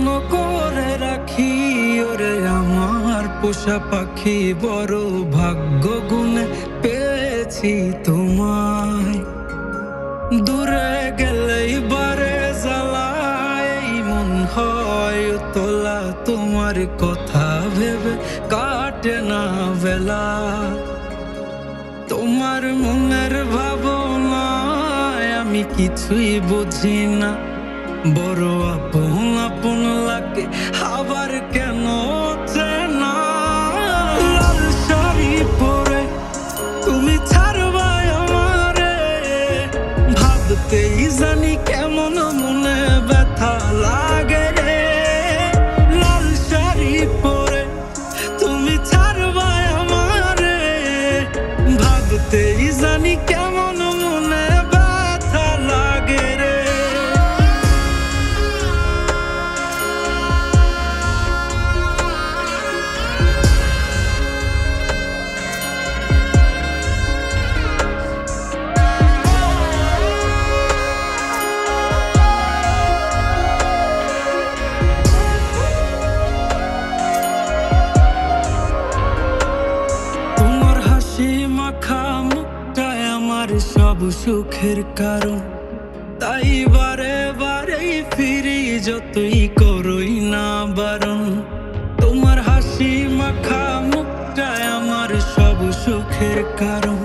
যত্ন করে রাখি ওরে আমার পোষা পাখি, বড় ভাগ্য গুণে পেয়েছি তোমায়। দূরে গেলেই বারে জ্বালায় মন হয় তোলা, তোমার কথা ভেবে কাটে না বেলা। তোমার মনের ভাবনায় আমি কিছুই বুঝি না, বড় আপন আপন লাগে আবার কেন চেনা। লাল শাড়ি পরে তুমি ছাড়বাই আমারে, ভাবতেই জানি কেমন মনে ব্যথা লাগে রে। লাল শাড়ি পরে তুমি ছাড়বাই আমারে, ভাবতেই জানি কেমন মনে ব্যথা লাগে রে। তোমার হাসি মাখা মুখটায় আমার সব সুখের কারণ, তাই বারে বারে ফিরি যতই করই না বারণ। তোমার হাসি মাখা মুখটায় আমার সব সুখের কারণ,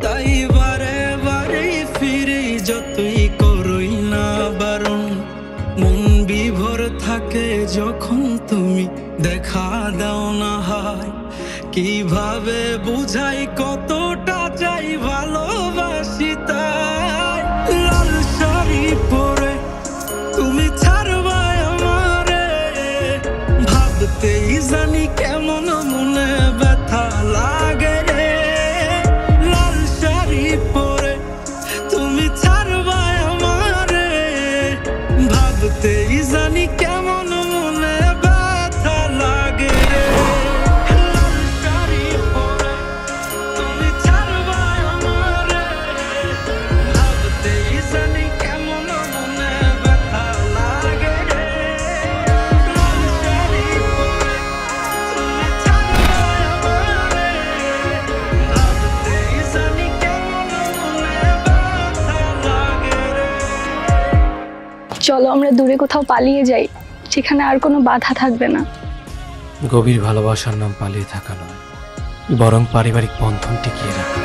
তাই বারে বারে ফিরি যতই করই না বারণ। মন বিভোর থাকে যখন তুমি দেখা দাও না হায়, কিভাবে বুঝাই কতটা চাই ভালোবাসি তাই। লাল শাড়ি পরে তুমি ছাড়বাই আমারে, ভাবতেই জানি কেমন মনে ব্যথা লাগে রে। লাল শাড়ি পরে তুমি ছাড়বাই আমারে, ভাবতেই জানি কেমন মনে ব্যথা লাগে রে। লাল শাড়ি পরে তুমি ছাড়বাই আমারে, ভাবতেই জানি কেমন মনে ব্যথা লাগে রে। লাল শাড়ি পরে তুমি ছাড়বাই আমারে, ভাবতেই জানি কেমন মনে ব্যথা লাগে রে। চলো আমরা দূরে কোথাও পালিয়ে যাই, যেখানে আর কোনো বাধা থাকবে না। গভীর ভালোবাসার নাম পালিয়ে থাকা নয়, বরং পারিবারিক বন্ধন টিকিয়ে রাখা।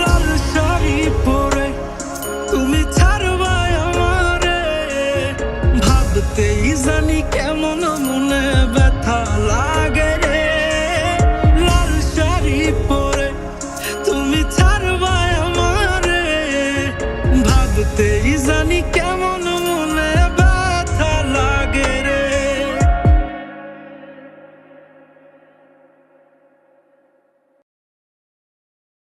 লাল শাড়ি পরে তুমি ছাড়বাই আমারে, ভাবতেই জানি কেমন মনে ব্যথা লাগে রে। লাল শাড়ি পরে তুমি ছাড়বাই আমারে, ভাবতেই জানি কেমন